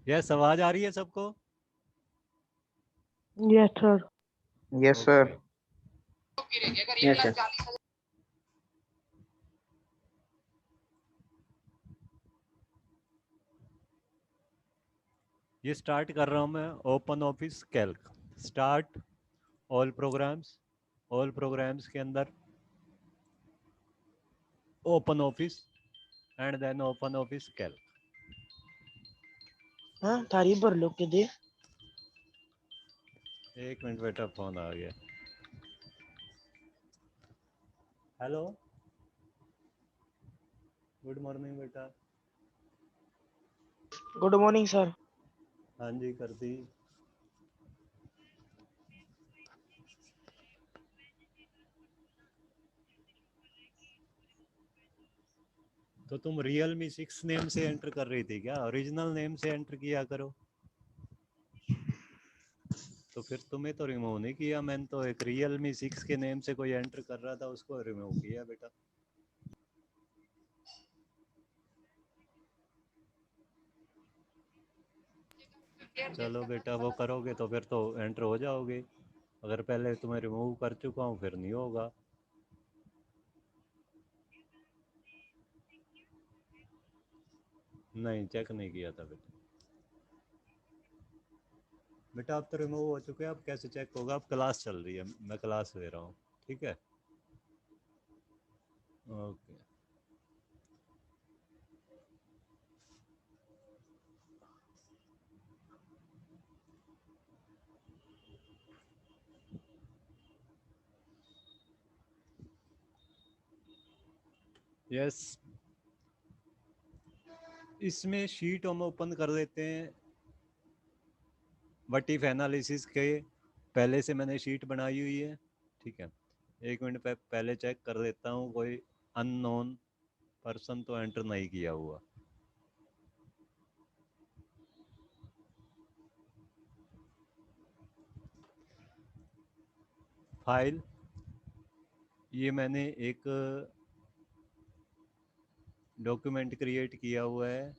Yes, आवाज आ रही है सबको? Yes, sir. Yes, okay. sir. Yes, sir. ये स्टार्ट कर रहा हूँ मैं OpenOffice Calc. Start all programs के अंदर OpenOffice and then OpenOffice Calc. हाँ थारी भर लो के दे। एक मिनट बेटा, फोन आ गया। हेलो, गुड मॉर्निंग बेटा। Good morning sir. हाँ जी, कर दी। तो तुम रियलमी 6 नेम से एंटर कर रही थी क्या? ओरिजिनल नेम से एंटर किया करो। तो फिर तुम्हें तो रिमूव नहीं किया मैंने, तो एक रियलमी 6 के नेम से कोई एंटर कर रहा था, उसको रिमूव किया बेटा। चलो बेटा, वो करोगे तो फिर तो एंटर हो जाओगे। अगर पहले तुम्हें रिमूव कर चुका हूँ फिर नहीं होगा। नहीं, चेक नहीं किया था बेटा। बेटा अब तो रिमूव हो चुके हैं, अब कैसे चेक होगा? अब क्लास चल रही है, मैं क्लास ले रहा हूँ। ठीक है, ओके। यस, इसमें शीट हम ओपन कर देते हैं। व्हाट इफ एनालिसिस के पहले से मैंने शीट बनाई हुई है। ठीक है, एक मिनट पहले चेक कर देता हूँ कोई अननोन पर्सन तो एंटर नहीं किया हुआ। फाइल, ये मैंने एक डॉक्यूमेंट क्रिएट किया हुआ है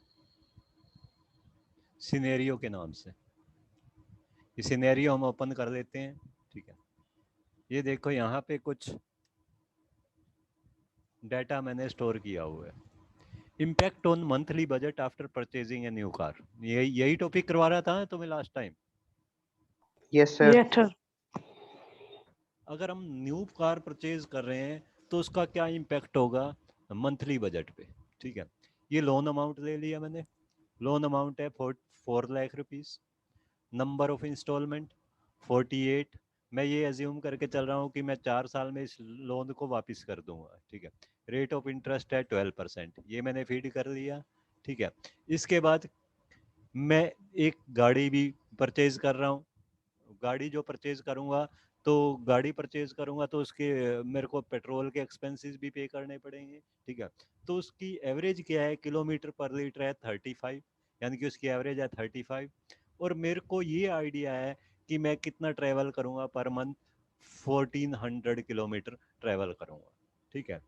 सिनेरियो के नाम से। ये सिनेरियो हम ओपन कर लेते हैं। ठीक है, ये देखो यहाँ पे कुछ डाटा मैंने स्टोर किया हुआ है। Impact on monthly budget after purchasing a new car, यही टॉपिक करवा रहा था तुम्हें last time. Yes, sir. Yes, sir. अगर हम न्यू कार परचेज कर रहे हैं तो उसका क्या इम्पैक्ट होगा मंथली बजट पे। ठीक है, ये लोन अमाउंट ले लिया मैंने। लोन अमाउंट है 4 lakh rupees. Number of instalment 48। मैं ये एज्यूम करके चल रहा हूँ कि मैं 4 साल में इस लोन को वापस कर दूंगा। ठीक है, रेट ऑफ इंटरेस्ट है 12%, ये मैंने फीड कर दिया। ठीक है, इसके बाद मैं एक गाड़ी भी परचेज कर रहा हूँ। गाड़ी जो परचेज करूंगा, तो गाड़ी परचेज करूंगा तो उसके मेरे को पेट्रोल के एक्सपेंसेस भी पे करने पड़ेंगे। ठीक है, तो उसकी एवरेज क्या है, किलोमीटर पर लीटर है 35, यानी कि उसकी एवरेज है 35। और मेरे को ये आइडिया है कि मैं कितना ट्रैवल करूंगा पर मंथ, 1400 किलोमीटर ट्रैवल करूंगा। ठीक है,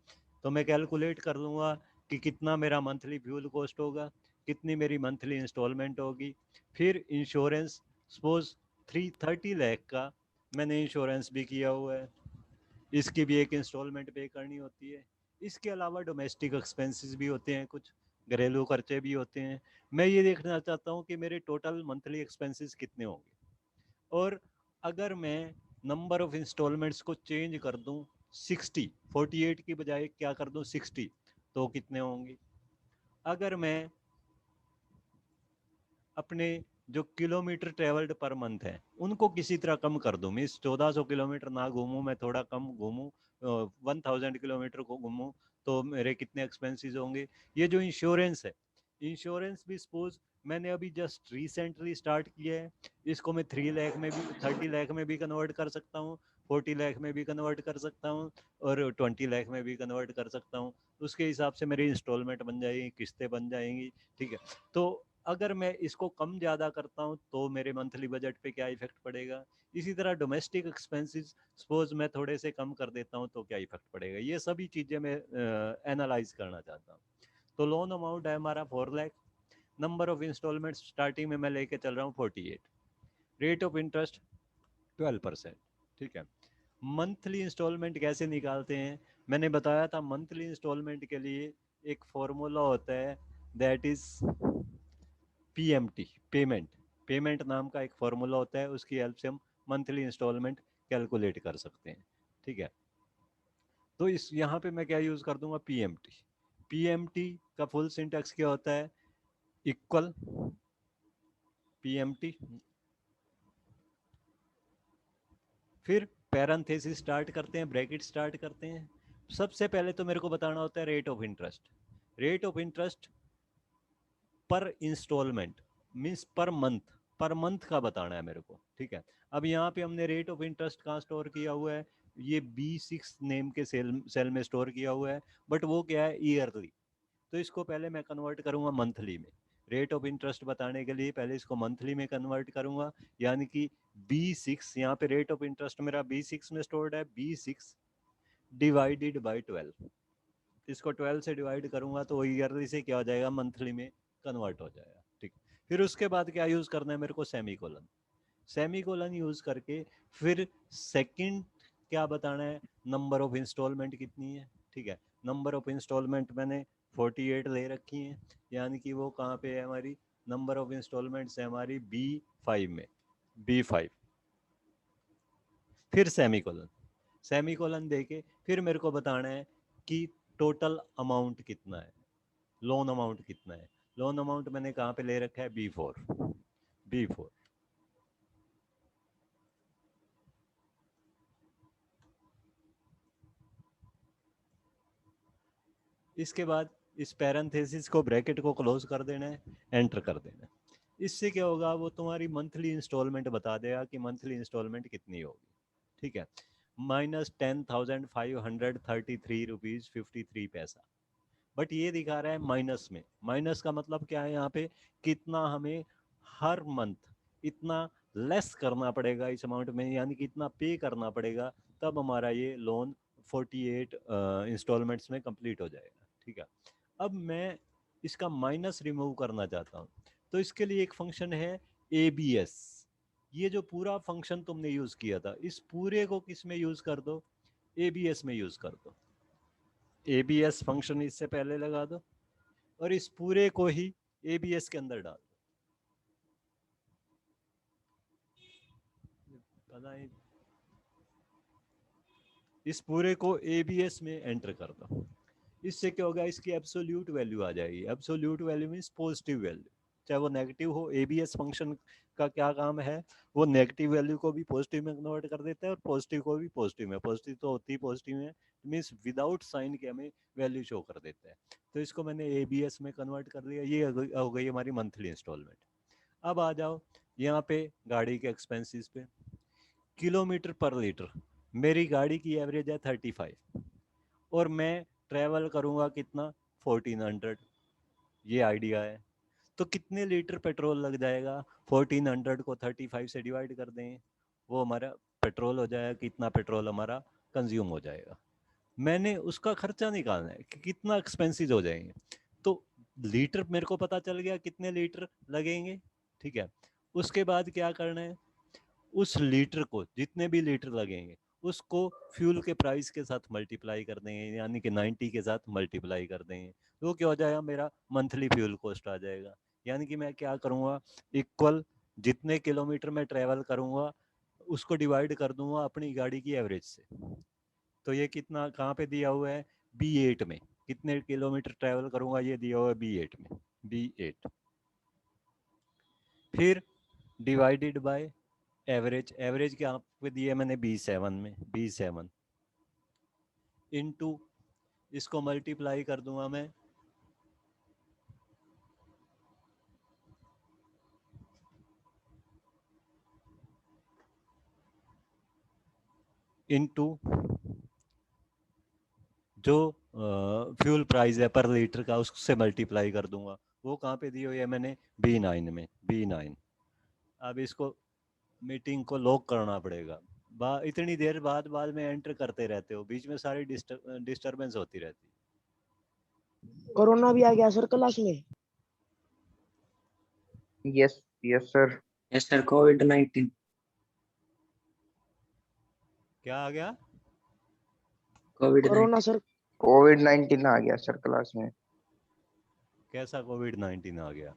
तो मैं कैलकुलेट कर लूँगा कि कितना मेरा मंथली फ्यूल कॉस्ट होगा, कितनी मेरी मंथली इंस्टॉलमेंट होगी। फिर इंश्योरेंस, सपोज 30 लाख का मैंने इंश्योरेंस भी किया हुआ है, इसकी भी एक इंस्टॉलमेंट पे करनी होती है। इसके अलावा डोमेस्टिक एक्सपेंसेस भी होते हैं, कुछ घरेलू खर्चे भी होते हैं। मैं ये देखना चाहता हूँ कि मेरे टोटल मंथली एक्सपेंसेस कितने होंगे। और अगर मैं नंबर ऑफ इंस्टॉलमेंट्स को चेंज कर दूं 60, 48 की बजाय क्या कर दूं 60, तो कितने होंगे? अगर मैं अपने जो किलोमीटर ट्रेवल्ड पर मंथ है उनको किसी तरह कम कर दूं, मीन्स 1400 किलोमीटर ना घूमूं, मैं थोड़ा कम घूमूं, 1000 किलोमीटर को घूमूं, तो मेरे कितने एक्सपेंसेस होंगे? ये जो इंश्योरेंस है, इंश्योरेंस भी सपोज मैंने अभी जस्ट रिसेंटली स्टार्ट किया है, इसको मैं 3 लाख में भी, 30 लाख में भी कन्वर्ट कर सकता हूँ, 40 लाख में भी कन्वर्ट कर सकता हूँ, और 20 लाख में भी कन्वर्ट कर सकता हूँ। उसके हिसाब से मेरी इंस्टॉलमेंट बन जाएगी, किस्तें बन जाएंगी। ठीक है, तो अगर मैं इसको कम ज़्यादा करता हूँ तो मेरे मंथली बजट पे क्या इफेक्ट पड़ेगा? इसी तरह डोमेस्टिक एक्सपेंसेस सपोज मैं थोड़े से कम कर देता हूँ तो क्या इफेक्ट पड़ेगा? ये सभी चीज़ें मैं एनालाइज करना चाहता हूँ। तो लोन अमाउंट है हमारा 4 lakh. Number of instalment starting में मैं लेके चल रहा हूँ 48, रेट ऑफ इंटरेस्ट 12%, ठीक है। मंथली इंस्टॉलमेंट कैसे निकालते हैं, मैंने बताया था मंथली इंस्टॉलमेंट के लिए एक फॉर्मूला होता है, दैट इज पीएमटी, पेमेंट नाम का एक फॉर्मूला होता है, उसकी हेल्प से हम मंथली इंस्टॉलमेंट कैलकुलेट कर सकते हैं, ठीक है। तो इस यहाँ पे मैं क्या यूज कर दूंगा, पीएमटी का फुल सिंटैक्स क्या होता है, इक्वल पीएमटी, फिर पैरेंथेसिस स्टार्ट करते हैं, ब्रैकेट स्टार्ट करते हैं। सबसे पहले तो मेरे को बताना होता है rate of interest, rate of interest पर इंस्टॉलमेंट मींस पर मंथ का बताना है मेरे को, ठीक है। अब यहाँ पे हमने रेट ऑफ इंटरेस्ट कहाँ स्टोर किया हुआ है, ये B6 नेम के सेल में स्टोर किया हुआ है, बट वो क्या है, ईयरली। तो इसको पहले मैं कन्वर्ट करूंगा मंथली में, रेट ऑफ इंटरेस्ट बताने के लिए पहले इसको मंथली में कन्वर्ट करूंगा, यानी कि B6, यहाँ पे रेट ऑफ इंटरेस्ट मेरा B6 में स्टोर्ड है, B6 डिवाइडेड बाई 12, इसको 12 से डिवाइड करूंगा तो ईयरली से क्या हो जाएगा, मंथली में कन्वर्ट हो जाएगा, ठीक। फिर उसके बाद क्या यूज करना है मेरे को, सेमीकोलन यूज करके फिर सेकंड क्या बताना है, नंबर ऑफ इंस्टॉलमेंट कितनी है, ठीक है। नंबर ऑफ इंस्टॉलमेंट मैंने 48 ले रखी है, यानी कि वो कहाँ पे है हमारी, नंबर ऑफ इंस्टॉलमेंट्स है हमारी B5 में, B5। फिर सेमीकोलन देके फिर मेरे को बताना है कि टोटल अमाउंट कितना है, लोन अमाउंट कितना है। लोन अमाउंट मैंने कहाँ पे ले रखा है, B4। इसके बाद इस पैरेंथेसिस को, ब्रैकेट को क्लोज कर देना है, एंटर कर देना है। इससे क्या होगा, वो तुम्हारी मंथली इंस्टॉलमेंट बता देगा कि मंथली इंस्टॉलमेंट कितनी होगी, ठीक है। -10,533 रुपीज 53 पैसा, बट ये दिखा रहा है माइनस में। माइनस का मतलब क्या है, यहाँ पे कितना हमें हर मंथ इतना लेस करना पड़ेगा इस अमाउंट में, यानी कि इतना पे करना पड़ेगा, तब हमारा ये लोन 48 इंस्टॉलमेंट्स में कंप्लीट हो जाएगा, ठीक है। अब मैं इसका माइनस रिमूव करना चाहता हूँ, तो इसके लिए एक फंक्शन है ABS। ये जो पूरा फंक्शन तुमने यूज किया था, इस पूरे को किस में यूज कर दो, ABS में यूज कर दो। ABS फंक्शन इससे पहले लगा दो और इस पूरे को ही ABS के अंदर डाल दो, पता है, इस पूरे को ABS में एंटर कर दो। इससे क्या होगा, इसकी एब्सोल्यूट वैल्यू आ जाएगी। Absolute value means positive value, चाहे वो नेगेटिव हो। ABS फंक्शन का क्या काम है, वो नेगेटिव वैल्यू को भी पॉजिटिव में कन्वर्ट कर देता है और पॉजिटिव को भी पॉजिटिव में, पॉजिटिव तो होती ही पॉजिटिव में, मीन्स विदाउट साइन के हमें वैल्यू शो कर देता है। तो इसको मैंने ABS में कन्वर्ट कर लिया, ये हो गई हमारी मंथली इंस्टॉलमेंट। अब आ जाओ यहाँ पे गाड़ी के एक्सपेंसेस पे, किलोमीटर पर लीटर। मेरी गाड़ी की एवरेज है 35 और मैं ट्रैवल करूँगा कितना, 1400, ये आइडिया है। तो कितने लीटर पेट्रोल लग जाएगा, 1400 को 35 से डिवाइड कर दें, वो हमारा पेट्रोल हो जाएगा, कितना पेट्रोल हमारा कंज्यूम हो जाएगा। मैंने उसका खर्चा निकालना है कि कितना एक्सपेंसिव हो जाएंगे। तो लीटर मेरे को पता चल गया कितने लीटर लगेंगे, ठीक है। उसके बाद क्या करना है, उस लीटर को, जितने भी लीटर लगेंगे उसको फ्यूल के प्राइस के साथ मल्टीप्लाई कर देंगे, यानी कि 90 के साथ मल्टीप्लाई कर देंगे, तो क्या हो जाएगा, मेरा मंथली फ्यूल कॉस्ट आ जाएगा। यानी कि मैं क्या करूँगा, इक्वल जितने किलोमीटर मैं ट्रेवल करूँगा उसको डिवाइड कर दूंगा अपनी गाड़ी की एवरेज से। तो ये कितना कहाँ पे दिया हुआ है, B8 में, कितने किलोमीटर ट्रेवल करूँगा ये दिया हुआ है B8 में, B8। फिर डिवाइडेड बाय एवरेज, एवरेज क्या पे दिया है मैंने B7 में, B7 इनटू, इसको मल्टीप्लाई कर दूंगा मैं इनटू जो फ्यूल प्राइस है पर लीटर का, उससे मल्टीप्लाई कर दूंगा। वो कहाँ पे दी हुई है मैंने, B9 में, B9। अब इसको मीटिंग को लॉक करना पड़ेगा। इतनी देर बाद में एंटर करते रहते हो, बीच में सारी डिस्टरबेंस होती रहती है। कोरोना भी आ गया सर क्लास में। Yes, yes, sir. Yes, sir. COVID-19. क्या आ गया? COVID-19. Corona sir. COVID-19 आ गया सर क्लास में। कैसा कोविड-19 आ गया?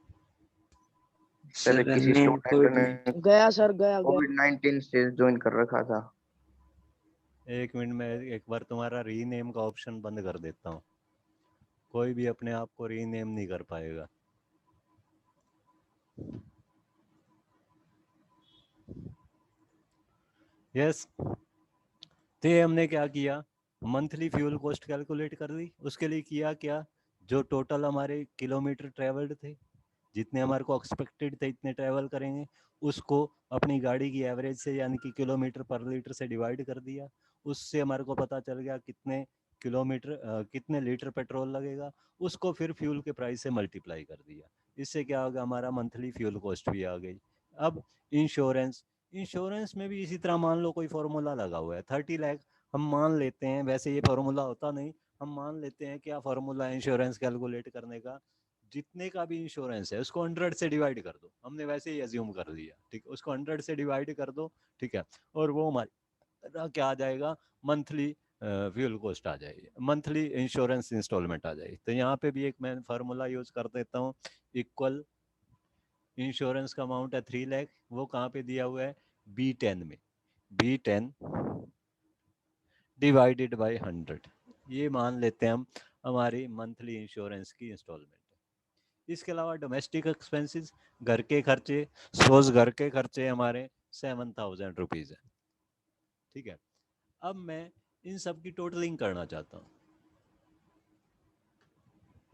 सर Sir, किसी name स्टूडेंट ने COVID-19. गया सर, गया गया। COVID-19 से ज्वाइन कर रखा था। एक मिनट में एक बार तुम्हारा रीनेम का ऑप्शन बंद कर देता हूँ। कोई भी अपने आप को रीनेम नहीं कर पाएगा। यस, तो ये हमने क्या किया, मंथली फ्यूल कॉस्ट कैलकुलेट कर ली। उसके लिए किया क्या, जो टोटल हमारे किलोमीटर ट्रेवल्ड थे, जितने हमारे को एक्सपेक्टेड थे इतने ट्रैवल करेंगे, उसको अपनी गाड़ी की एवरेज से यानी कि किलोमीटर पर लीटर से डिवाइड कर दिया। उससे हमारे को पता चल गया कितने किलोमीटर कितने लीटर पेट्रोल लगेगा। उसको फिर फ्यूल के प्राइस से मल्टीप्लाई कर दिया। इससे क्या होगा, हमारा मंथली फ्यूल कॉस्ट भी आ गई। अब इंश्योरेंस, इंश्योरेंस में भी इसी तरह मान लो कोई फॉर्मूला लगा हुआ है 30 लाख, हम मान लेते हैं, वैसे ये फार्मूला होता नहीं, हम मान लेते हैं क्या फार्मूला है इंश्योरेंस कैलकुलेट करने का, जितने का भी इंश्योरेंस है उसको 100 से डिवाइड कर दो। हमने वैसे ही अज्यूम कर लिया, ठीक, उसको 100 से डिवाइड कर दो, ठीक है, और वो हमारा क्या आ जाएगा, मंथली फ्यूल कॉस्ट आ जाएगी, मंथली इंश्योरेंस इंस्टॉलमेंट आ जाएगी। तो यहाँ पे भी एक मैं फार्मूला यूज कर देता हूँ, इक्वल इंश्योरेंस का अमाउंट है 3 लाख, वो कहाँ पे दिया हुआ है, B10 में, B10 डिवाइडेड बाय 100, ये मान लेते हैं हम हमारी मंथली इंश्योरेंस की इंस्टॉलमेंट है। इसके अलावा डोमेस्टिक एक्सपेंसेस, घर के खर्चे, सपोज घर के खर्चे हमारे 7000 रुपीज़ है, ठीक है। अब मैं इन सब की टोटलिंग करना चाहता हूँ,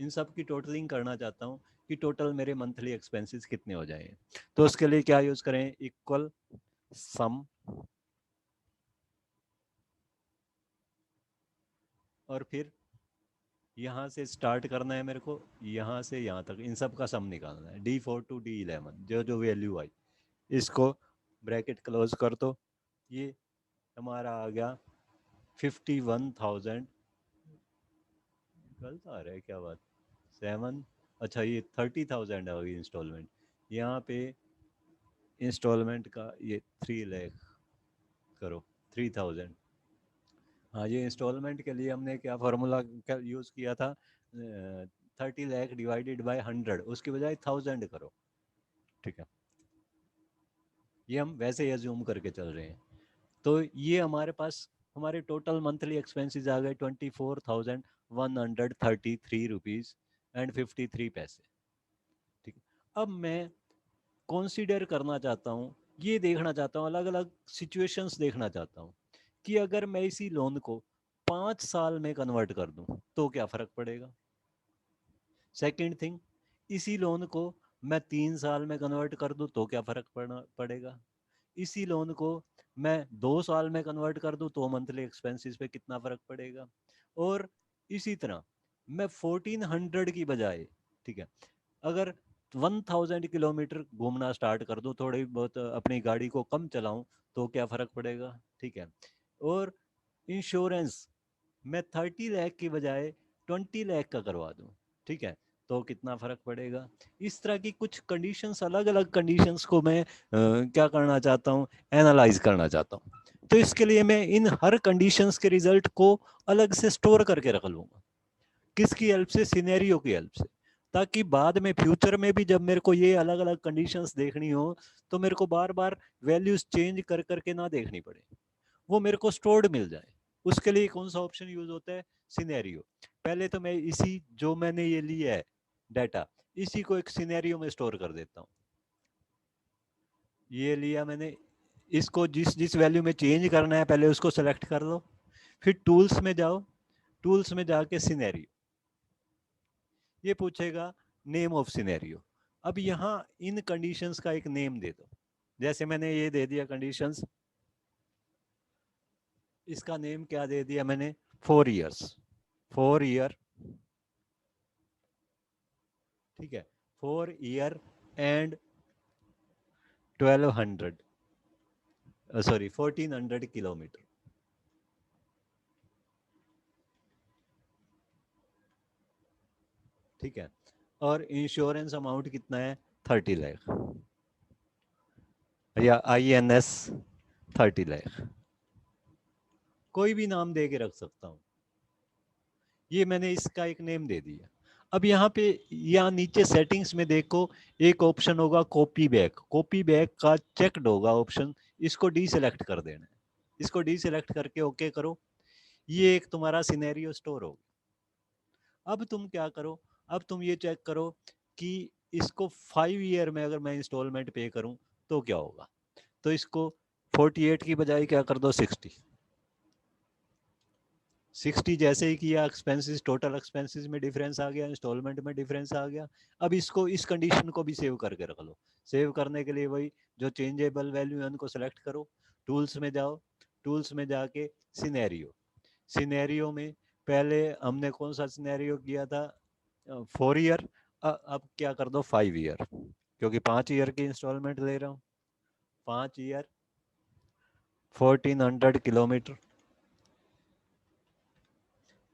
इन सब की टोटलिंग करना चाहता हूँ कि टोटल मेरे मंथली एक्सपेंसेस कितने हो जाएंगे। तो उसके लिए क्या यूज़ करें, इक्वल सम, और फिर यहाँ से स्टार्ट करना है मेरे को, यहाँ से यहाँ तक इन सब का सम निकालना है, D4 to D11 जो जो वैल्यू आई, इसको ब्रैकेट क्लोज कर दो। ये हमारा आ गया 51,000, गलत आ रहा है क्या बात, 7, अच्छा ये 30,000 होगी इंस्टॉलमेंट, यहाँ पे इंस्टॉलमेंट का ये 3 लाख करो, 3000। हाँ, ये इंस्टॉलमेंट के लिए हमने क्या फार्मूला क्या यूज़ किया था, 30 लाख डिवाइडेड बाय 100, उसकी बजाय 1000 करो, ठीक है। ये हम वैसे ही एज्यूम करके चल रहे हैं। तो ये हमारे पास हमारे टोटल मंथली एक्सपेंसेस आ गए 24,133 रुपीज़ एंड 53 पैसे, ठीक है। अब मैं कंसीडर करना चाहता हूँ, ये देखना चाहता हूँ, अलग अलग सिचुएशंस देखना चाहता हूँ कि अगर मैं इसी लोन को 5 साल में कन्वर्ट कर दूं तो क्या फ़र्क पड़ेगा। सेकंड थिंग, इसी लोन को मैं 3 साल में कन्वर्ट कर दूं तो क्या फ़र्क पड़ेगा। इसी लोन को मैं 2 साल में कन्वर्ट कर दूं तो मंथली एक्सपेंसेस पे कितना फ़र्क पड़ेगा। और इसी तरह मैं 1400 की बजाय, ठीक है, अगर 1000 किलोमीटर घूमना स्टार्ट कर दूं, थोड़ी बहुत अपनी गाड़ी को कम चलाऊं तो क्या फ़र्क पड़ेगा, ठीक है। और इंश्योरेंस मैं 30 लाख की बजाय 20 लाख का करवा दूं, ठीक है, तो कितना फ़र्क पड़ेगा। इस तरह की कुछ कंडीशंस, अलग अलग कंडीशंस को मैं क्या करना चाहता हूँ, एनालाइज करना चाहता हूँ। तो इसके लिए मैं इन हर कंडीशंस के रिजल्ट को अलग से स्टोर करके रख लूँगा, किसकी हेल्प से, सिनेरियो की हेल्प से, ताकि बाद में फ्यूचर में भी जब मेरे को ये अलग अलग कंडीशंस देखनी हो तो मेरे को बार बार वैल्यूज चेंज कर करके ना देखनी पड़े, वो मेरे को स्टोर्ड मिल जाए। उसके लिए कौन सा ऑप्शन यूज होता है, सिनेरियो। पहले तो मैं इसी जो मैंने ये लिया है डाटा, इसी को एक सिनेरियो में स्टोर कर देता हूँ। ये लिया मैंने, इसको जिस जिस वैल्यू में चेंज करना है पहले उसको सेलेक्ट कर लो, फिर टूल्स में जाओ, टूल्स में जाके सिनेरियो, ये पूछेगा नेम ऑफ सिनेरियो। अब यहाँ इन कंडीशंस का एक नेम दे दो, जैसे मैंने ये दे दिया कंडीशंस, इसका नेम क्या दे दिया मैंने, 4 इयर्स, 4 ईयर, ठीक है, 4 ईयर एंड 1200 सॉरी 1400 किलोमीटर, ठीक है। और इंश्योरेंस अमाउंट कितना है, 30 लाख या INS 30 लाख, कोई भी नाम दे के रख सकता हूँ। ये मैंने इसका एक नेम दे दिया। अब यहाँ पे यहाँ नीचे सेटिंग्स में देखो, एक ऑप्शन होगा कॉपी बैक। कॉपी बैक का चेक्ड होगा ऑप्शन, इसको डी सेलेक्ट कर देना है। इसको डी सेलेक्ट करके ओके करो। ये एक तुम्हारा सिनेरियो स्टोर होगा। अब तुम क्या करो, अब तुम ये चेक करो कि इसको 5 ईयर में अगर मैं इंस्टॉलमेंट पे करूं तो क्या होगा। तो इसको 48 की बजाय क्या कर दो 60 जैसे ही किया, एक्सपेंसेस टोटल एक्सपेंसेस में डिफरेंस आ गया, इंस्टॉलमेंट में डिफरेंस आ गया। अब इसको इस कंडीशन को भी सेव करके रख लो। सेव करने के लिए वही जो चेंजेबल वैल्यू है उनको सेलेक्ट करो, टूल्स में जाओ, टूल्स में जाके सिनेरियो, सिनेरियो में पहले हमने कौन सा सिनेरियो किया था 4 ईयर, अब क्या कर दो 5 ईयर, क्योंकि 5 ईयर की इंस्टॉलमेंट ले रहा हूँ। 5 ईयर 1400 किलोमीटर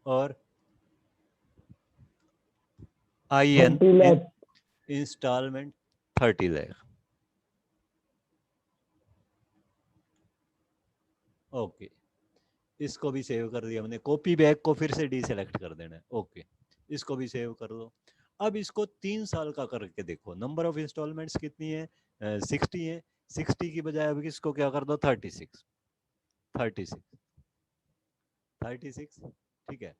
और IN 30 lakh. Instalment 30 lakh. Okay, इसको भी सेव कर दिया हमने। कॉपी बैक को फिर से डी सेलेक्ट कर देना है। ओके, इसको भी सेव कर दो। अब इसको 3 साल का करके देखो, नंबर ऑफ इंस्टॉलमेंट्स कितनी है 60 है। 60 की बजाय अब इसको क्या कर दो 36 36 36। ठीक है,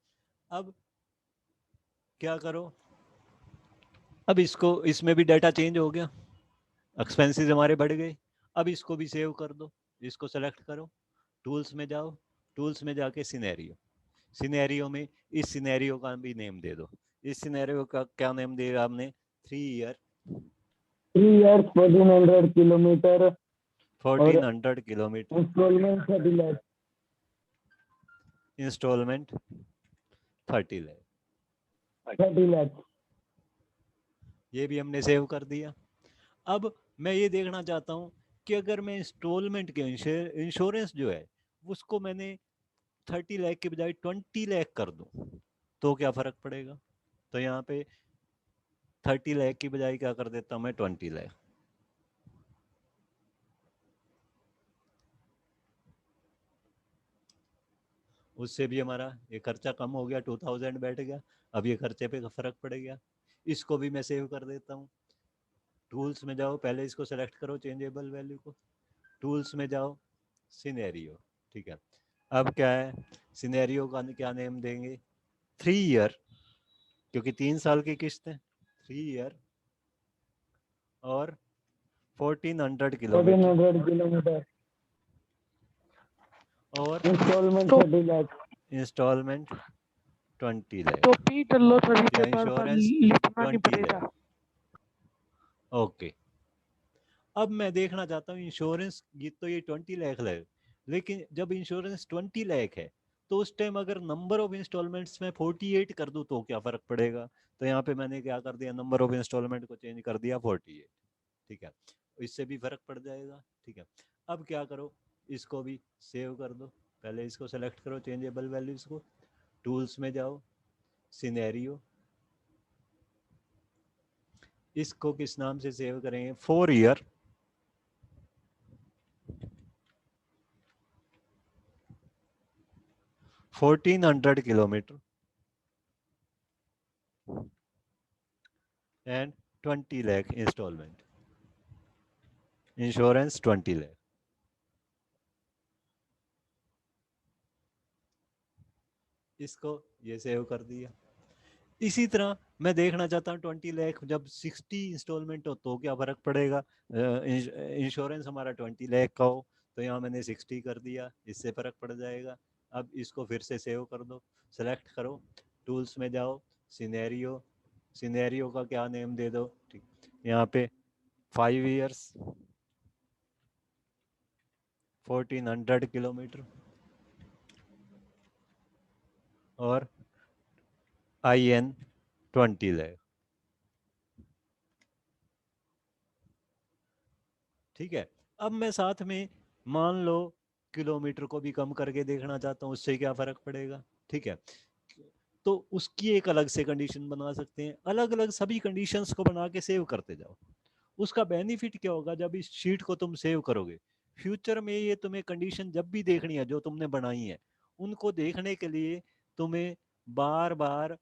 अब क्या करो, अब इसको, इसमें भी डाटा चेंज हो गया, एक्सपेंसेस हमारे बढ़ गए। अब इसको भी सेव कर दो, इसको सेलेक्ट करो, टूल्स में जाओ, टूल्स में जाके सिनेरियो, सिनेरियो में इस सिनेरियो का भी नेम दे दो। इस सिनेरियो का क्या नेम दिया आपने 3 year 3 years 1400 kilometre 1400 kilometre instalment 30 lakh. Instalment 30 lakh. 30 lakh. ये भी हमने सेव कर दिया। अब मैं ये देखना चाहता हूँ कि अगर मैं इंस्टॉलमेंट के इंश्योरेंस जो है उसको मैंने 30 लाख के बजाय 20 लाख कर दूं तो क्या फर्क पड़ेगा। तो यहाँ पे 30 लाख की बजाय क्या कर देता हूँ मैं 20 लाख। उससे भी हमारा ये खर्चा कम हो गया, 2000 बैठ गया। अब ये खर्चे पे फर्क पड़ गया। इसको भी मैं सेव कर देता हूँ। टूल्स में जाओ, पहले इसको सेलेक्ट करो चेंजेबल वैल्यू को, टूल्स में जाओ, सिनेरियो। ठीक है, अब क्या है, सिनेरियो का क्या नेम देंगे 3 ईयर, क्योंकि 3 साल की किस्त है। 3 ईयर और 1400 किलोमीटर 1400 किलोमीटर और इंस्टॉलमेंट तो 30 लाख। इंस्टॉलमेंट 20 तो लाख पी कर लो सभी या पेपर पर इंश्योरेंस लिखना नहीं 20 पड़ेगा। लाख। ओके, अब मैं देखना चाहता हूँ इंश्योरेंस, ये तो ये 20 लाख है, लेकिन जब इंश्योरेंस 20 लाख है तो उस टाइम अगर नंबर ऑफ इंस्टॉलमेंट्स में 48 कर दूं तो क्या फर्क पड़ेगा। तो यहाँ पे मैंने क्या कर दिया, नंबर ऑफ इंस्टॉलमेंट को चेंज कर दिया 48। ठीक है, इससे भी फर्क पड़ जाएगा। ठीक है, अब क्या करो, इसको भी सेव कर दो। पहले इसको सेलेक्ट करो चेंजेबल वैल्यूज को, टूल्स में जाओ, सिनेरियो, इसको किस नाम से सेव करेंगे 4 year 1400 kilometre and 20 lakh instalment, insurance 20 lakh. इसको ये सेव कर दिया। इसी तरह मैं देखना चाहता हूँ 20 लाख जब 60 इंस्टॉलमेंट हो तो क्या फर्क पड़ेगा। इंश्योरेंस हमारा 20 लाख का हो तो यहाँ मैंने 60 कर दिया, इससे फर्क पड़ जाएगा। अब इसको फिर से सेव कर दो, सेलेक्ट करो, टूल्स में जाओ, सिनेरियो, सिनेरियो का क्या नेम दे दो। ठीक, यहाँ पे 5 ईयर्स 1400 किलोमीटर और IN 20 लाख। ठीक है, अब मैं साथ में मान लो किलोमीटर को भी कम करके देखना चाहता हूँ, उससे क्या फर्क पड़ेगा। ठीक है, तो उसकी एक अलग से कंडीशन बना सकते हैं। अलग अलग सभी कंडीशंस को बना के सेव करते जाओ। उसका बेनिफिट क्या होगा जब इस शीट को तुम सेव करोगे, फ्यूचर में ये तुम्हें कंडीशन जब भी देखनी है जो तुमने बनाई है, उनको देखने के लिए तुम्हें बार बार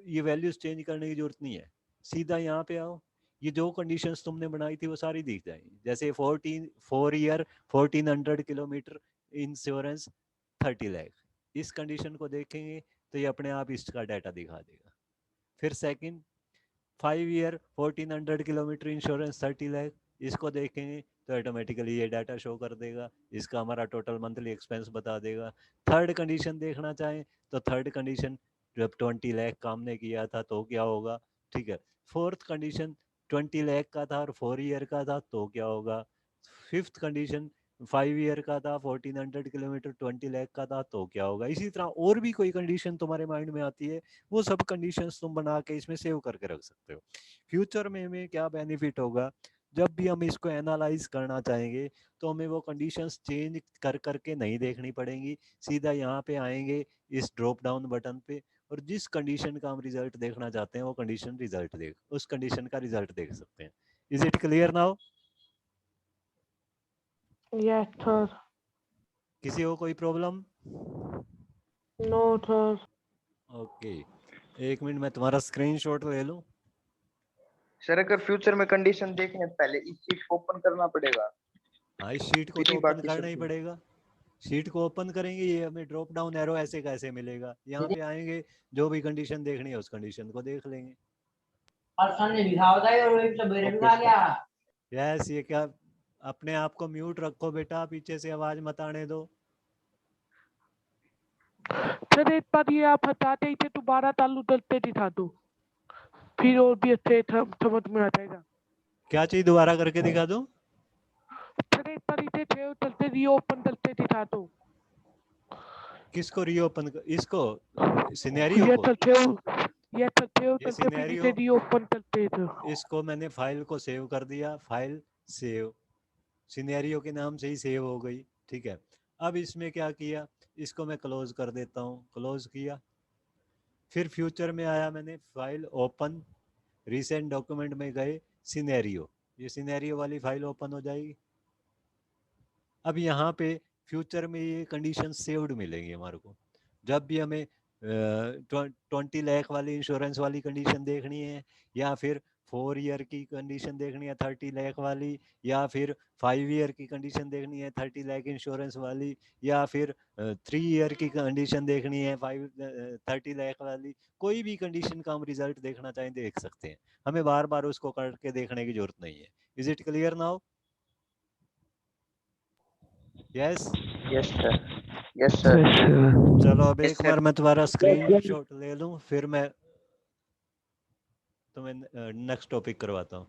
ये वैल्यूज चेंज करने की जरूरत नहीं है। सीधा यहाँ पे आओ, ये जो कंडीशंस तुमने बनाई थी वो सारी दिख जाएगी। जैसे 4 ईयर 1400 किलोमीटर इंश्योरेंस 30 लाख, इस कंडीशन को देखेंगे तो ये अपने आप इसका डाटा दिखा देगा। फिर second 5 year 1400 kilometre insurance 30 lakh, इसको देखेंगे तो ऑटोमेटिकली ये डाटा शो कर देगा, इसका हमारा टोटल मंथली एक्सपेंस बता देगा। थर्ड कंडीशन देखना चाहें तो थर्ड कंडीशन जब 20 लाख काम ने किया था तो क्या होगा, ठीक है। फोर्थ कंडीशन 20 लाख का था और 4 ईयर का था तो क्या होगा। फिफ्थ कंडीशन 5 ईयर का था 1400 किलोमीटर 20 लाख का था तो क्या होगा। इसी तरह और भी कोई कंडीशन तुम्हारे माइंड में आती है, वो सब कंडीशंस तुम बना के इसमें सेव करके रख सकते हो। फ्यूचर में हमें क्या बेनिफिट होगा, जब भी हम इसको एनालाइज करना चाहेंगे तो हमें वो कंडीशंस चेंज कर करके नहीं देखनी पड़ेंगी, सीधा यहाँ पे आएंगे इस ड्रॉप डाउन बटन पे, और जिस कंडीशन का हम रिजल्ट देखना चाहते हैं वो कंडीशन रिजल्ट देख उस कंडीशन का रिजल्ट देख सकते हैं। Is it clear now? Yes, sir. किसी को कोई प्रॉब्लम? No, sir. ओके, एक मिनट मैं तुम्हारा स्क्रीनशॉट ले लूं। सर अगर फ्यूचर में कंडीशन देखने पहले इस शीट को ओपन करना पड़ेगा। हाँ, इस शीट को फिर तो ही ओपन बाकी करना सब ही चीज़। पड़ेगा। शीट को ओपन करेंगे, ये हमें ड्रॉप डाउन एरो ऐसे कैसे मिलेगा, यहाँ पे आएंगे जो भी कंडीशन देखनी है उस कंडीशन को देख लेंगे। यस, ये क्या, अपने आप को म्यूट रखो बेटा, पीछे से आवाज मत आने दो। सर एक बार ये आप हटाते ही थे, दोबारा चालू करते दिखा दो, फिर और भी अच्छे समझ में आ जाएगा। क्या चीज दोबारा करके दिखा दूं? सर एक बार इसे सेव करते रीओपन करते दिखा दो। किसको रीओपन? इसको सिनेरियो ये को? सर सेव, ये सर सेव ये करते फिर सिनेरियो, इसे रीओपन करते थे। इसको मैंने फाइल को सेव कर दिया, फाइल सेव, सिनेरियो के नाम से ही सेव हो गई, ठीक है। अब इसमें क्या किया, इसको मैं क्लोज कर देता हूँ, क्लोज किया। फिर फ्यूचर में आया, मैंने फाइल ओपन, रिसेंट डॉक्यूमेंट में गए, सिनेरियो, ये सिनेरियो वाली फाइल ओपन हो जाएगी। अब यहाँ पे फ्यूचर में ये कंडीशन सेव्ड मिलेंगी हमारे को। जब भी हमें 20 लाख वाली इंश्योरेंस वाली कंडीशन देखनी है, या फिर 4 ईयर की कंडीशन देखनी है 30 लाख वाली, या फिर 5 ईयर की कंडीशन देखनी है 30 लाख इंश्योरेंस वाली, या फिर 3 ईयर की कंडीशन देखनी है 30 लाख वाली, कोई भी कंडीशन का हम रिजल्ट देखना चाहें देख सकते हैं। हमें बार बार उसको करके देखने की जरूरत नहीं है। Is it clear now? Yes yes sir, yes sir. चलो अब Yes, एक sir. बार मैं तुम्हारा स्क्रीनशॉट ले लूं, फिर मैं तुम्हें नेक्स्ट टॉपिक करवाता हूँ।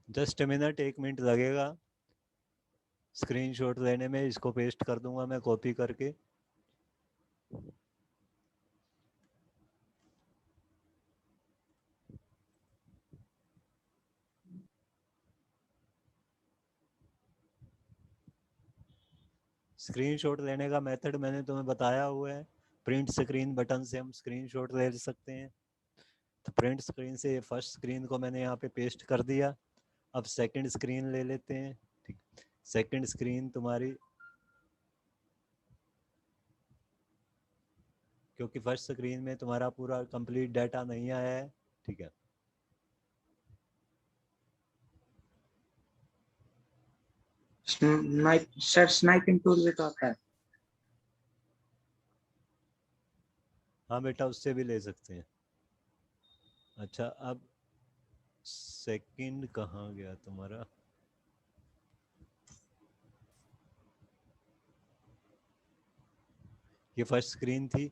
जस्ट मिनट, 1 मिनट लगेगा स्क्रीनशॉट लेने में। इसको पेस्ट कर दूंगा मैं कॉपी करके। स्क्रीनशॉट लेने का मेथड मैंने तुम्हें बताया हुआ है। प्रिंट स्क्रीन बटन से हम स्क्रीनशॉट ले सकते हैं। तो प्रिंट स्क्रीन से फर्स्ट स्क्रीन को मैंने यहाँ पे पेस्ट कर दिया। अब सेकंड स्क्रीन ले लेते हैं, ठीक। सेकंड स्क्रीन तुम्हारी, क्योंकि फर्स्ट स्क्रीन में तुम्हारा पूरा कंप्लीट डाटा नहीं आया है, ठीक है। सर स्नाइपिंग टूल भी तो आता है। हाँ बेटा, उससे भी ले सकते हैं। अच्छा, अब सेकंड कहाँ गया तुम्हारा? ये फर्स्ट स्क्रीन थी।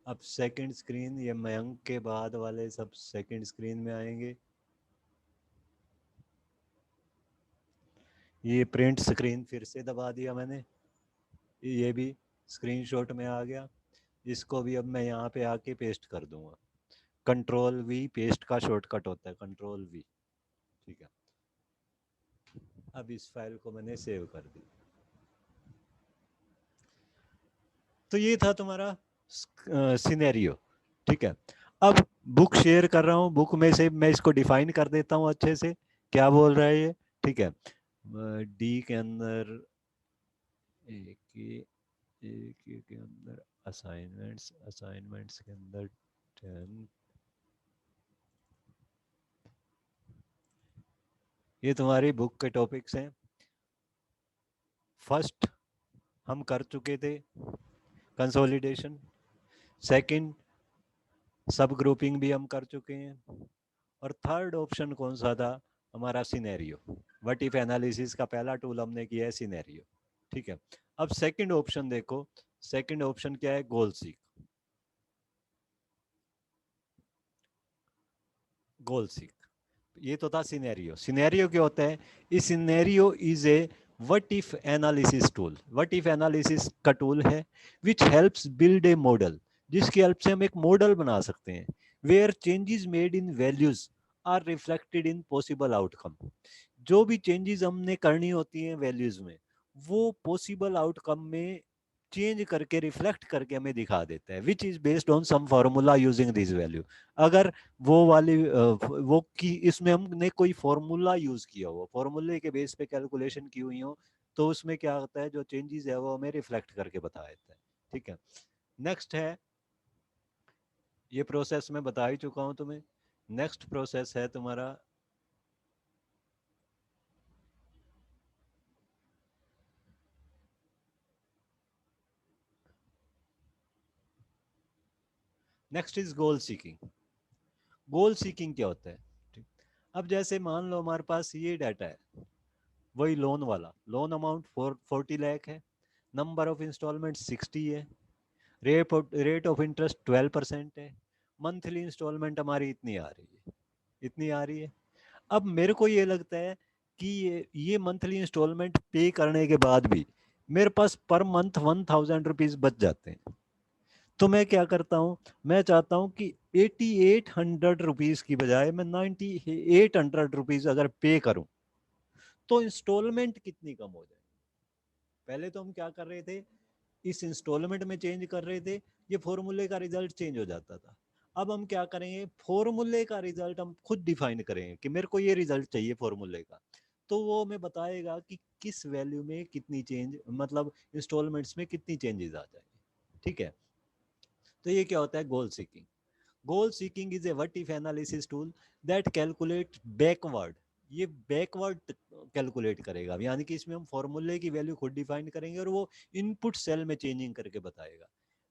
अब सेकंड स्क्रीन, ये मयंक के बाद वाले सब सेकंड स्क्रीन में आएंगे। ये प्रिंट स्क्रीन फिर से दबा दिया मैंने, ये भी स्क्रीनशॉट में आ गया। इसको भी अब मैं यहाँ पे आके पेस्ट कर दूंगा। कंट्रोल वी पेस्ट का शॉर्टकट होता है, कंट्रोल वी। ठीक है, अब इस फाइल को मैंने सेव कर दी। तो ये था तुम्हारा सिनेरियो। ठीक है, अब बुक शेयर कर रहा हूँ, बुक में से मैं इसको डिफाइन कर देता हूँ अच्छे से, क्या बोल रहा है ये। ठीक है, डी के अंदर एक के अंदर असाइनमेंट्स के अंदर 10, ये तुम्हारी बुक के टॉपिक्स हैं। फर्स्ट हम कर चुके थे कंसोलिडेशन, सेकंड सब ग्रुपिंग भी हम कर चुके हैं, और थर्ड ऑप्शन कौन सा था हमारा, सिनेरियो। व्हाट इफ एनालिसिस का पहला टूल हमने किया है सिनेरियो। ठीक है, अब सेकंड ऑप्शन देखो, सेकंड ऑप्शन क्या है, गोल सीक। गोल सीक, ये तो था सिनेरियो। सिनेरियो क्या होता है, इस scenario is a what if analysis tool. What if analysis का टूल है which helps build a model, जिसकी हेल्प से हम एक मॉडल बना सकते हैं, where changes made in values are reflected in possible outcome. जो भी चेंजेस हमने करनी होती हैं वैल्यूज में, वो पॉसिबल आउटकम में चेंज करके रिफ्लेक्ट करके हमें दिखा देता है, which is based on some formula using this value. अगर वो वाली वो की इसमें हमने कोई फॉर्मूला यूज किया हो, फॉर्मूले के बेस पे कैलकुलेशन की हुई हो, तो उसमें क्या होता है, जो चेंजेस है वो हमें रिफ्लेक्ट करके बता देता है। ठीक है, नेक्स्ट है, ये प्रोसेस मैं बता ही चुका हूं तुम्हें। नेक्स्ट प्रोसेस है तुम्हारा next is goal seeking. Goal seeking क्या होता है, ठीक, अब जैसे मान लो हमारे पास ये डाटा है, वही लोन वाला, लोन अमाउंट 40 लाख है, नंबर ऑफ इंस्टॉलमेंट 60 है, रेट ऑफ इंटरेस्ट 12% है, मंथली इंस्टॉलमेंट हमारी इतनी आ रही है, इतनी आ रही है। अब मेरे को ये लगता है कि ये मंथली इंस्टॉलमेंट पे करने के बाद भी मेरे पास पर मंथ 1000 रुपीज बच जाते हैं। तो मैं क्या करता हूँ, मैं चाहता हूँ कि 8800 रुपीज की बजाय मैं 9800 रुपीज अगर पे करूं, तो इंस्टॉलमेंट कितनी कम हो जाए। पहले तो हम क्या कर रहे थे, इस इंस्टॉलमेंट में चेंज कर रहे थे, ये फॉर्मूले का रिजल्ट चेंज हो जाता था। अब हम क्या करेंगे, फॉर्मूले का रिजल्ट हम खुद डिफाइन करेंगे कि मेरे को ये रिजल्ट चाहिए फॉर्मूले का, तो वो हमें बताएगा कि किस वैल्यू में कितनी चेंज, मतलब इंस्टॉलमेंट्स में कितनी चेंजेस आ जाएंगे। ठीक है, तो ये क्या होता है, goal seeking. Goal seeking is a what if analysis tool that calculate backward. ये बैकवर्ड कैलकुलेट करेगा, यानी कि इसमें हम फॉर्मूले की वैल्यू खुद डिफाइन करेंगे और वो इनपुट सेल में चेंजिंग करके बताएगा।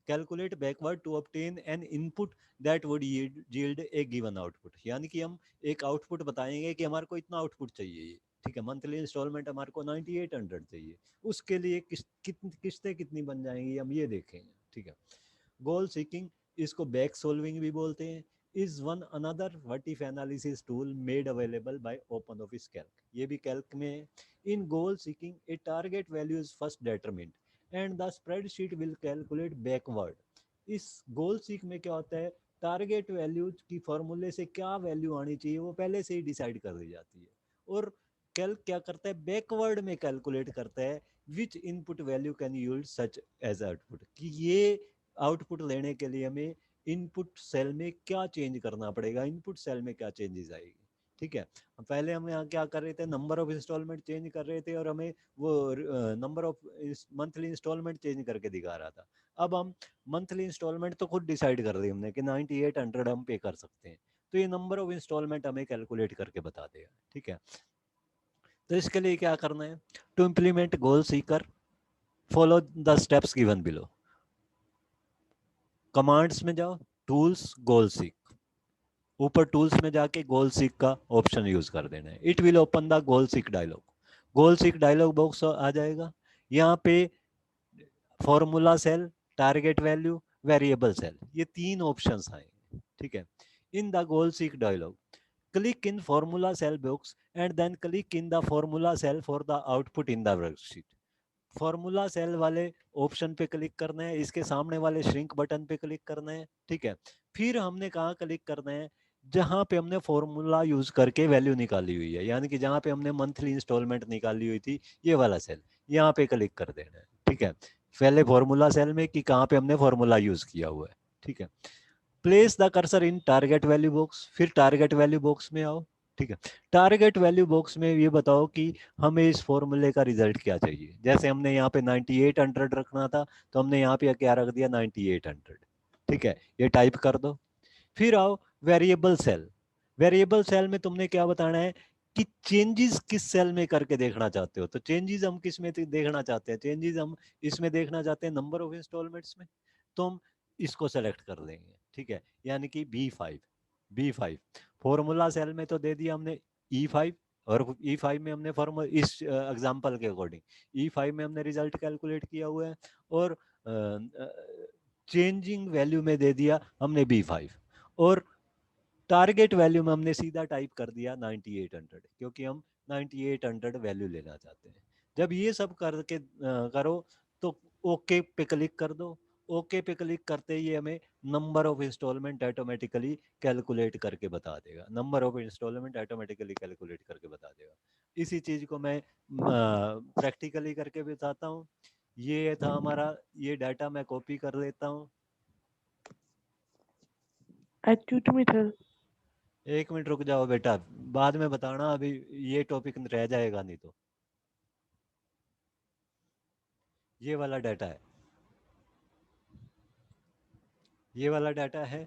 Calculate backward to obtain an input that would yield a given output, यानी कि हम एक आउटपुट बताएंगे कि हमारे को इतना आउटपुट चाहिए। ठीक है, मंथली इंस्टॉलमेंट हमारे को 9800 चाहिए, उसके लिए किस्तें कितनी बन जाएंगी हम ये देखेंगे। ठीक है, गोल सीकिंग, इसको बैक सोल्विंग भी बोलते हैं, is one another what if analysis tool made available by OpenOffice Calc. ये भी कैल्क में है। In goal seeking a target value is first determined and the spreadsheet will calculate backward. इस goal seek में क्या होता है, target value की फॉर्मूले से क्या वैल्यू आनी चाहिए वो पहले से ही डिसाइड कर दी जाती है, और कैल्क क्या करता है, बैकवर्ड में कैलकुलेट करता है which input value can yield such as output, कि ये आउटपुट लेने के लिए हमें इनपुट सेल में क्या चेंज करना पड़ेगा, इनपुट सेल में क्या चेंजेस आएगी। ठीक है, पहले हम यहाँ क्या कर रहे थे, नंबर ऑफ इंस्टॉलमेंट चेंज कर रहे थे और हमें वो number of monthly instalment change करके दिखा रहा था। अब हम मंथली इंस्टॉलमेंट तो खुद डिसाइड कर दी हमने कि 9800 हम पे कर सकते हैं, तो ये नंबर ऑफ इंस्टॉलमेंट हमें कैलकुलेट करके बता देगा। ठीक है, तो इसके लिए क्या करना है, to implement goal seeker follow the steps given below. Commands में जाओ, टूल्स, गोल सीक, ऊपर टूल्स में जाके गोल सीक का ऑप्शन यूज कर देना है। It will open the goal seek dialogue. Goal seek dialogue box आ जाएगा, यहाँ पे formula cell, target value, variable cell, ये तीन ऑप्शंस आएंगे। ठीक है, in the goal seek dialogue click in formula cell box and then click in the formula cell for the output in the worksheet. Formula cell वाले option पे click करना है, इसके सामने वाले श्रिंक बटन पे क्लिक करना है, ठीक है। फिर हमने कहाँ क्लिक करना है, जहां पे हमने फॉर्मूला यूज करके वैल्यू निकाली हुई है, यानी कि जहां पे हमने मंथली इंस्टॉलमेंट निकाली हुई थी, ये वाला सेल, यहाँ पे क्लिक कर देना है, ठीक है। पहले फॉर्मूला सेल में कि कहाँ पे हमने फॉर्मूला यूज किया हुआ है, ठीक है। Place the cursor in target value box, फिर टारगेट वैल्यू बॉक्स में आओ, ठीक है। टारगेट वैल्यू बॉक्स में ये बताओ कि हमें इस फॉर्मूले का रिजल्ट क्या चाहिए। जैसे हमने यहाँ पे 9800 रखना था, तो हमने यहाँ पे क्या रख दिया, 9800, ठीक है। ये टाइप कर दो। फिर आओ वेरिएबल सेल। वेरिएबल सेल में तुमने क्या बताना है कि चेंजेस किस सेल में करके देखना चाहते हो। तो चेंजेस हम किस में देखना चाहते हैं, चेंजेस हम इसमें देखना चाहते हैं नंबर ऑफ इंस्टॉलमेंट्स में, तो हम इसको सेलेक्ट कर लेंगे, ठीक है। यानी कि B5 फॉर्मूला सेल में तो दे दिया हमने E5, और E5 में हमने फॉर्मूला इस एग्जांपल के अकॉर्डिंग E5 में हमने रिजल्ट कैलकुलेट किया हुआ है, और चेंजिंग वैल्यू में दे दिया हमने B5, और टारगेट वैल्यू में हमने सीधा टाइप कर दिया 9800, क्योंकि हम 9800 वैल्यू लेना चाहते हैं। जब ये सब करके करो तो ओके पे क्लिक कर दो। ओके पे क्लिक करते ही हमें number of instalment automatically calculate करके बता देगा, number of instalment automatically calculate करके बता देगा। इसी चीज को मैं प्रैक्टिकली करके बताता हूँ। ये था हमारा, ये डाटा मैं कॉपी कर लेता हूँ। एक्चुअली में सर, एक मिनट रुक जाओ बेटा, बाद में बताना, अभी ये टॉपिक रह जाएगा नहीं तो। ये वाला डाटा है, ये वाला डाटा है,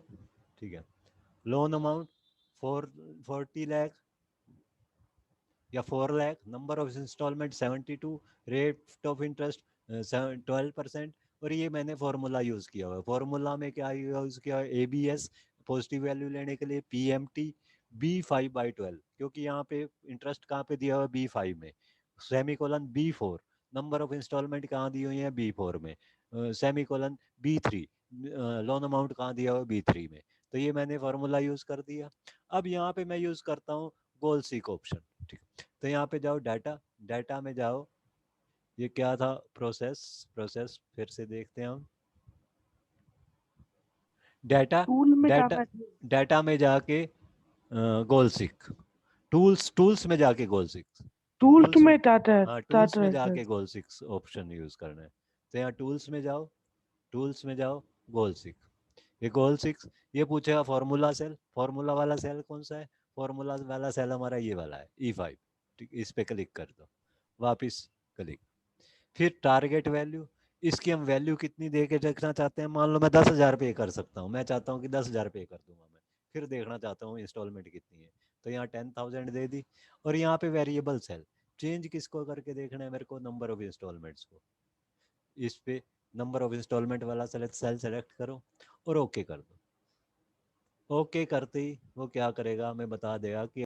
ठीक है। लोन अमाउंट 40 लाख या 4 lakh, number of instalment 72, rate of interest 12%, और ये मैंने फॉर्मूला यूज किया हुआ है। फॉर्मूला में क्या यूज किया है, ABS पॉजिटिव वैल्यू लेने के लिए, PMT B5/12, क्योंकि यहाँ पे इंटरेस्ट कहाँ पे दिया हुआ है, B5 में, semicolon B4, number of instalment कहाँ दी हुई है, B4 में, सेमीकोलन B3, लोन अमाउंट कहाँ दिया हुआ है, B3 में। तो ये मैंने फार्मूला यूज कर दिया। अब यहाँ पे मैं यूज करता हूँ गोल सीक ऑप्शन, ठीक। तो यहाँ पे जाओ, डाटा, डाटा में जाओ, ये क्या था, प्रोसेस फिर से देखते हैं हम। डाटा, टूल में डाटा जाना चाहिए। डाटा में जाके गोल सीक, टूल्स में जाके गोल सीक, टूल्स में जाता है, हाँ, टूल्स जाता में है सर। जाके गोल सिक्स ऑप्शन यूज करना है। तो यहाँ टूल्स में जाओ, टूल्स में जाओ, गोल सिक्स, ये गोल सिक्स, ये पूछेगा फॉर्मूला सेल, फॉर्मूला वाला सेल कौन सा है, फॉर्मूला वाला सेल हमारा ये वाला है, E5, ठीक। इस पे क्लिक कर दो, वापिस क्लिक। फिर टारगेट वैल्यू, इसकी हम वैल्यू कितनी दे के रखना चाहते हैं। मान लो मैं 10,000 पे कर सकता हूँ, मैं चाहता हूँ कि 10,000 पे कर दूंगा मैं, फिर देखना चाहता हूँ इंस्टॉलमेंट कितनी है, तो यहाँ 10,000 दे दी। और यहाँ पे वेरिएबल सेल, चेंज किसको करके देखना है मेरे को, नंबर ऑफ इंस्टॉलमेंट्स को। इस पे नंबर ऑफ इंस्टॉलमेंट वाला सेल सेलेक्ट करो और ओके कर दो। ओके करते ही वो क्या करेगा, हमें बता देगा कि